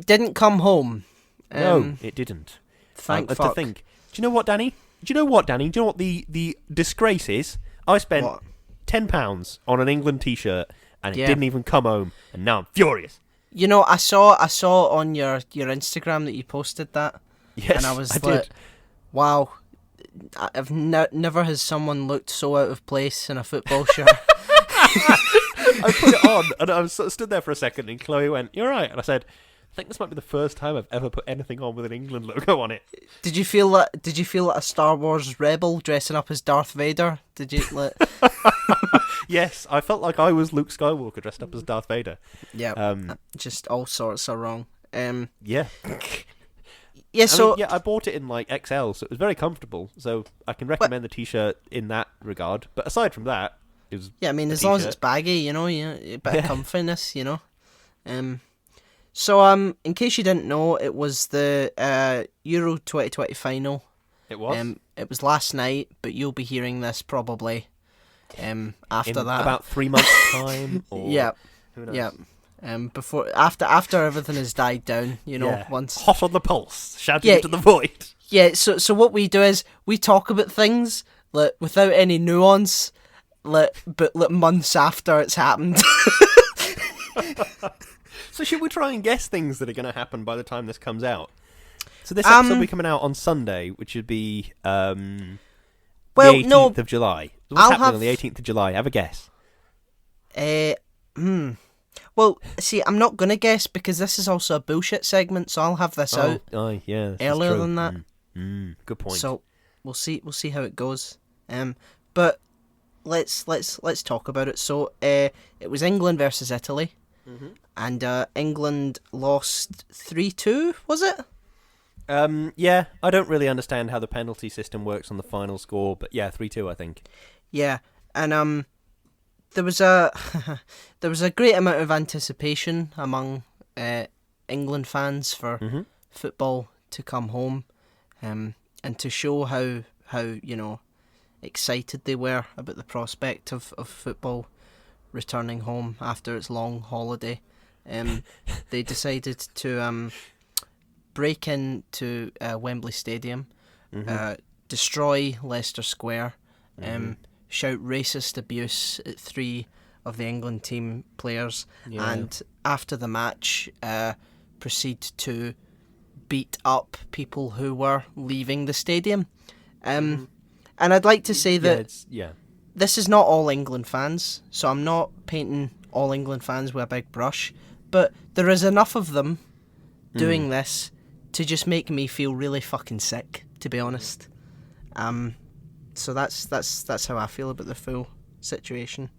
didn't come home. No, it didn't. Thank To fuck. think. Do you know what, Danny? Do you know what the disgrace is? I spent What? £10 on an England t-shirt and it Yeah. didn't even come home, and now I'm furious. You know, I saw on your Instagram that you posted that, Yes, and I was I like, did. wow, I've never has someone looked so out of place in a football shirt. I put it on, and I was sort of stood there for a second, and Chloe went, "You're right," and I said, "I think this might be the first time I've ever put anything on with an England logo on it." Did you feel like a Star Wars rebel dressing up as Darth Vader? Did you like? Yes, I felt like I was Luke Skywalker dressed up as Darth Vader. Yeah, just all sorts are wrong. Yeah. Yeah, so I bought it in like XL, so it was very comfortable. So I can recommend the t-shirt in that regard. But aside from that, it was yeah, I mean, a as long as t-shirt. it's baggy, you know, a bit of comfiness, you know. So in case you didn't know, it was the Euro 2020 final. It was It was last night, but you'll be hearing this probably after in that. about 3 months' time. Or Yeah, who knows? yeah. After everything has died down, you know, Yeah. once. Hot on the pulse, shouting Yeah. into the void. Yeah, so what we do is we talk about things like without any nuance, but months after it's happened. So should we try and guess things that are going to happen by the time this comes out? So this episode will be coming out on Sunday, which would be the 18th of July. What's I'll happening have- on the 18th of July? Have a guess. Well, see, I'm not gonna guess because this is also a bullshit segment, so I'll have this out Yeah, this is earlier true. than that. Good point. So we'll see how it goes. But let's talk about it. So it was England versus Italy, and England lost 3-2. Was it? Yeah, I don't really understand how the penalty system works on the final score, but yeah, 3-2, I think. Yeah, and there was a great amount of anticipation among England fans for football to come home, and to show how you know excited they were about the prospect of football returning home after its long holiday. They decided to break into Wembley Stadium, destroy Leicester Square, shout racist abuse at 3 of the England team players, and after the match proceed to beat up people who were leaving the stadium. And I'd like to say that this is not all England fans, so I'm not painting all England fans with a big brush, but there is enough of them doing this to just make me feel really fucking sick, to be honest. So that's how I feel about the full situation.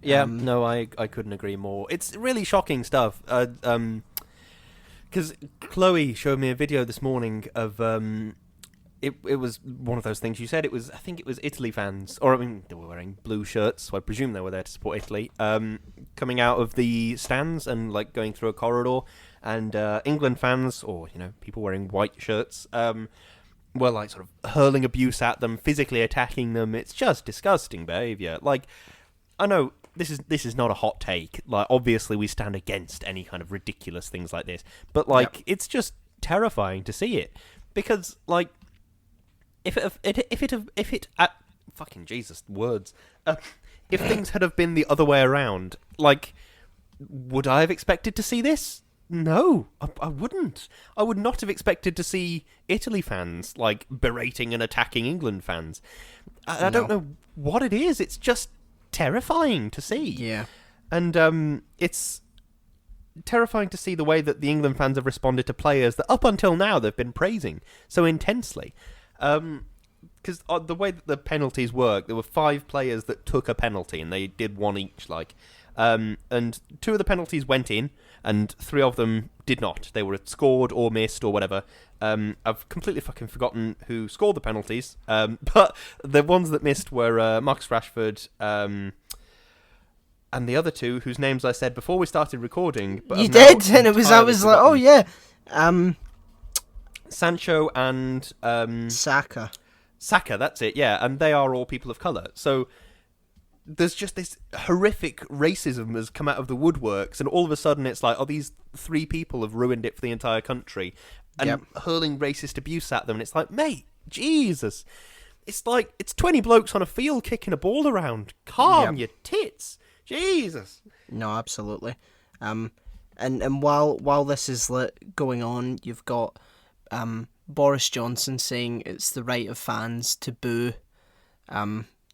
Yeah, no, I couldn't agree more. It's really shocking stuff. Because Chloe showed me a video this morning of it was one of those things you said. I think it was Italy fans, or I mean, they were wearing blue shirts, so I presume they were there to support Italy. Coming out of the stands and like going through a corridor, and England fans, or people wearing white shirts, were like sort of hurling abuse at them, physically attacking them. It's just disgusting behaviour. Like, I know this is not a hot take. Like, obviously we stand against any kind of ridiculous things like this, but like it's just terrifying to see it, because like if fucking Jesus words, if things had have been the other way around, like, would I have expected to see this? No, I wouldn't. I would not have expected to see Italy fans like berating and attacking England fans. I don't know what it is. It's just terrifying to see. Yeah. And it's terrifying to see the way that the England fans have responded to players that up until now they've been praising so intensely. Because the way that the penalties work, there were 5 players that took a penalty and they did one each, like. And 2 of the penalties went in, and 3 of them did not. They were scored or missed or whatever. I've completely fucking forgotten who scored the penalties. But the ones that missed were Marcus Rashford, and the other 2 whose names I said before we started recording. But you did, and I was like, oh yeah, Sancho and Saka. Saka, that's it, yeah, and they are all people of colour. So there's just this horrific racism has come out of the woodworks, and all of a sudden it's like, oh, these 3 people have ruined it for the entire country, and hurling racist abuse at them, and it's like, mate, Jesus. It's like, it's 20 blokes on a field kicking a ball around. Calm your tits. Jesus. No, absolutely. And while this is going on, you've got Boris Johnson saying it's the right of fans to boo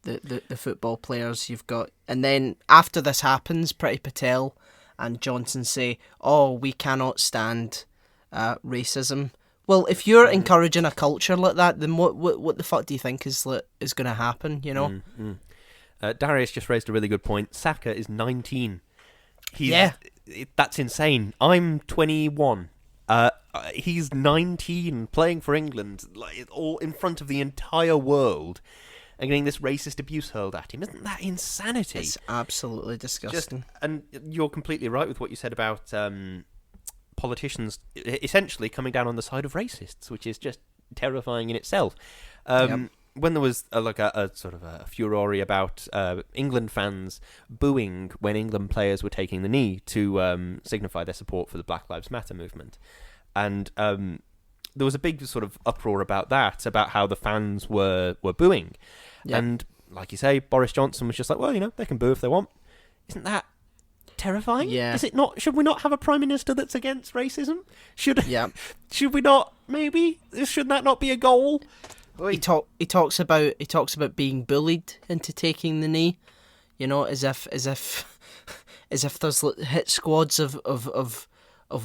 the football players. You've got, and then after this happens, Priti Patel and Johnson say, "Oh, we cannot stand racism." Well, if you're encouraging a culture like that, then what the fuck do you think is going to happen? You know. Darius just raised a really good point. Saka is 19. That's insane. I'm 21. He's 19, playing for England, like all in front of the entire world, and getting this racist abuse hurled at him. Isn't that insanity? It's absolutely disgusting. And you're completely right with what you said about politicians essentially coming down on the side of racists, which is just terrifying in itself. When there was a sort of a furore about England fans booing when England players were taking the knee to signify their support for the Black Lives Matter movement, and there was a big sort of uproar about that, about how the fans were booing, and like you say, Boris Johnson was just like, well, you know, they can boo if they want. Isn't that terrifying? Yeah. Is it not? Should we not have a prime minister that's against racism? Should we not? Maybe should that not be a goal? He talks about being bullied into taking the knee, you know, as if there's hit squads of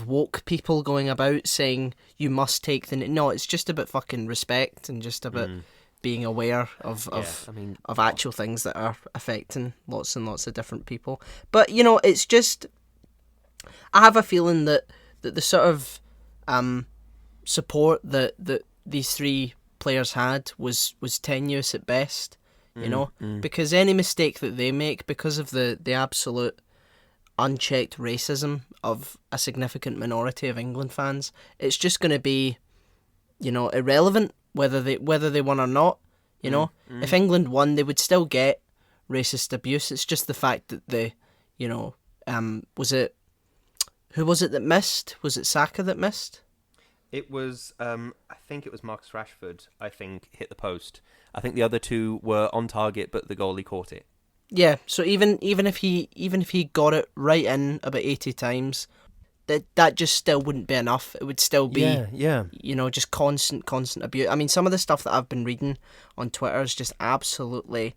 woke people going about saying you must take the knee. No, it's just about fucking respect and just about being aware of actual things that are affecting lots and lots of different people. But you know, it's just, I have a feeling that the sort of support that these 3 players had was tenuous at best, you know, because any mistake that they make, because of the absolute unchecked racism of a significant minority of England fans, it's just going to be, you know, irrelevant whether they won or not. You know, if England won, they would still get racist abuse. It's just the fact that they, you know, who was it that missed? Was it Saka that missed? It was, I think it was Marcus Rashford, I think, hit the post. I think the other 2 were on target, but the goalie caught it. Yeah, so even if he got it right in about 80 times, that just still wouldn't be enough. It would still be, you know, just constant abuse. I mean, some of the stuff that I've been reading on Twitter is just absolutely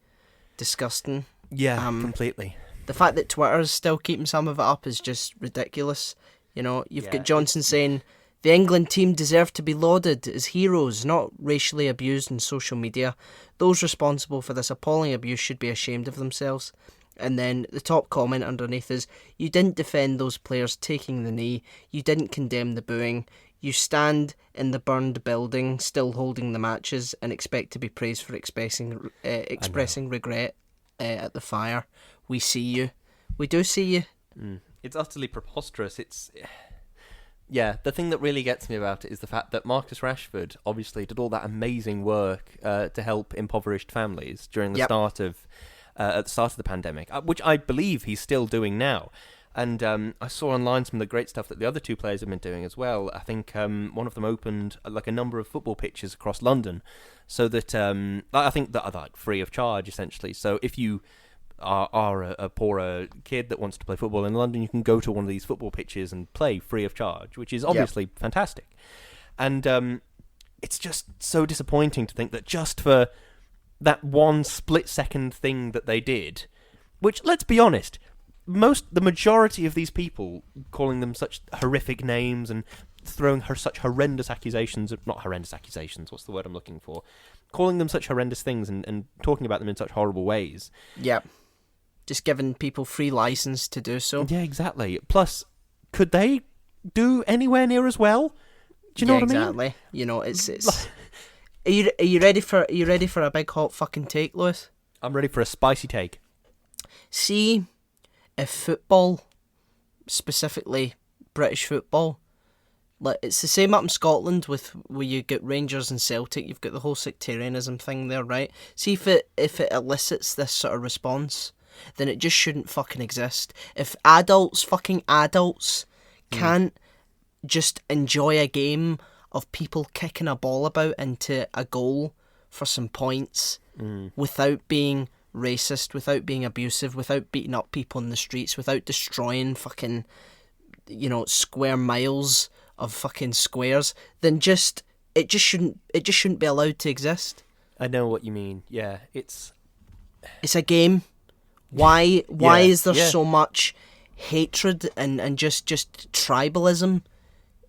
disgusting. Yeah, completely. The fact that Twitter is still keeping some of it up is just ridiculous. You know, you've got Johnson saying, the England team deserve to be lauded as heroes, not racially abused in social media. Those responsible for this appalling abuse should be ashamed of themselves. And then the top comment underneath is, you didn't defend those players taking the knee. You didn't condemn the booing. You stand in the burned building, still holding the matches, and expect to be praised for expressing regret at the fire. We see you. We do see you. It's utterly preposterous. Yeah, the thing that really gets me about it is the fact that Marcus Rashford obviously did all that amazing work to help impoverished families during the start of at the start of the pandemic, which I believe he's still doing now. And I saw online some of the great stuff that the other 2 players have been doing as well. I think one of them opened like a number of football pitches across London, so that I think that are like free of charge essentially. So if you are a poorer kid that wants to play football in London, you can go to one of these football pitches and play free of charge, which is obviously fantastic. And it's just so disappointing to think that just for that one split-second thing that they did, which, let's be honest, the majority of these people calling them such horrific names and throwing such horrendous accusations, not horrendous accusations, what's the word I'm looking for? Calling them such horrendous things and talking about them in such horrible ways. Yeah. Just giving people free license to do so. Yeah, exactly. Plus, could they do anywhere near as well? Do you know what I mean? Exactly. You know, it's Are you ready for a big hot fucking take, Lewis? I'm ready for a spicy take. See if football, specifically British football, like it's the same up in Scotland with where you get Rangers and Celtic. You've got the whole sectarianism thing there, right? See if it elicits this sort of response then it just shouldn't fucking exist. If fucking adults, can't just enjoy a game of people kicking a ball about into a goal for some points without being racist, without being abusive, without beating up people in the streets, without destroying fucking, square miles of fucking squares, then it just shouldn't be allowed to exist. I know what you mean. Yeah, it's a game. Why is there yeah. so much hatred and just tribalism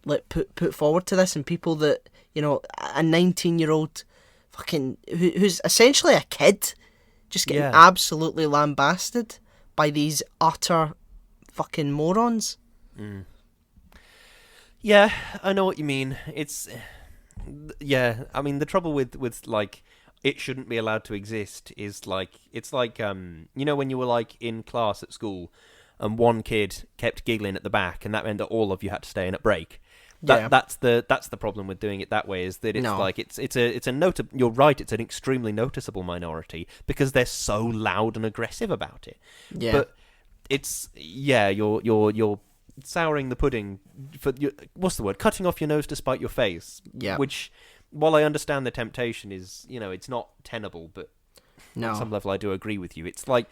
like put forward to this, and people that, a 19-year-old fucking who's essentially a kid just getting absolutely lambasted by these utter fucking morons. Yeah, I know what you mean. It's I mean, the trouble with like it shouldn't be allowed to exist is like, it's like when you were like in class at school and one kid kept giggling at the back and that meant that all of you had to stay in at break. That's the problem with doing it that way, is that you're right, it's an extremely noticeable minority because they're so loud and aggressive about it. Yeah. But it's you're souring the pudding for what's the word? Cutting off your nose to spite your face. Yeah. Which, while I understand the temptation is, it's not tenable, but on some level I do agree with you. It's like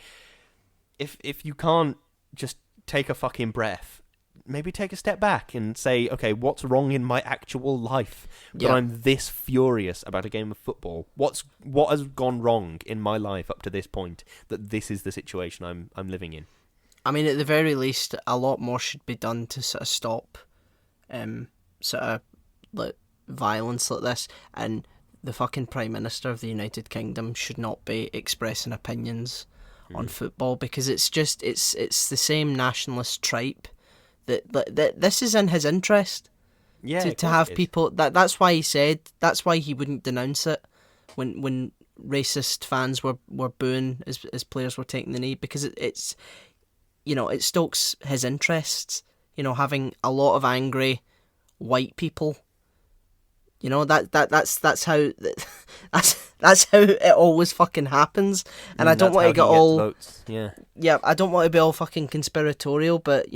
if you can't just take a fucking breath, maybe take a step back and say, okay, what's wrong in my actual life that I'm this furious about a game of football? What has gone wrong in my life up to this point that this is the situation I'm living in? I mean, at the very least, a lot more should be done to sort of stop like violence like this, and the fucking Prime Minister of the United Kingdom should not be expressing opinions on football, because it's the same nationalist tripe that this is in his interest. Yeah, to have people that's why he wouldn't denounce it when racist fans were booing as players were taking the knee, because it stokes his interests, having a lot of angry white people. That's how that's how it always fucking happens. And I don't want to get all votes. I don't want to be all fucking conspiratorial, but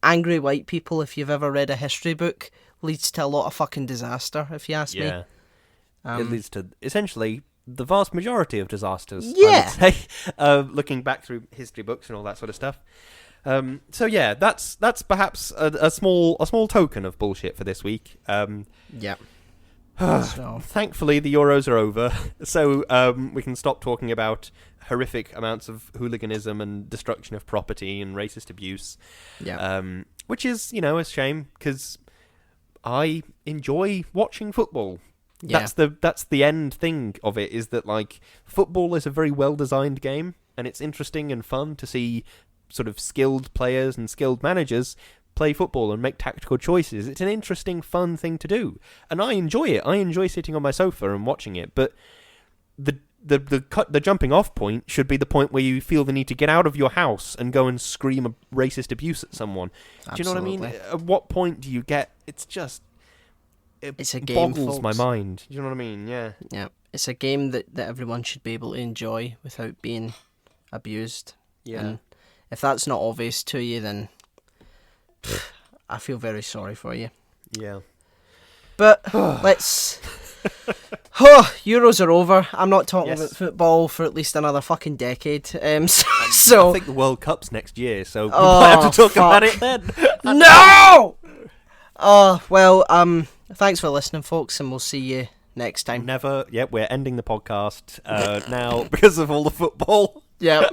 angry white people, if you've ever read a history book, leads to a lot of fucking disaster, if you ask me. It leads to essentially the vast majority of disasters. Yeah. I would say, looking back through history books and all that sort of stuff. So yeah, that's perhaps a small token of bullshit for this week. Thankfully, the Euros are over, so we can stop talking about horrific amounts of hooliganism and destruction of property and racist abuse. Which is, a shame, because I enjoy watching football. That's the end thing of it, is that like football is a very well designed game, and it's interesting and fun to see sort of skilled players and skilled managers play football and make tactical choices. It's an interesting, fun thing to do, and I enjoy it. I enjoy sitting on my sofa and watching it. But the jumping off point should be the point where you feel the need to get out of your house and go and scream a racist abuse at someone. Absolutely. Do you know what I mean? At what point do you get? It's a game, boggles folks. my mind. Do you know what I mean? Yeah. Yeah. It's a game that everyone should be able to enjoy without being abused. Yeah. And if that's not obvious to you, then I feel very sorry for you. Yeah. But let's... Euros are over. I'm not talking about football for at least another fucking decade. So I think the World Cup's next year, so we might have to talk about it then. No! Thanks for listening, folks, and we'll see you next time. We're ending the podcast now because of all the football. Yeah.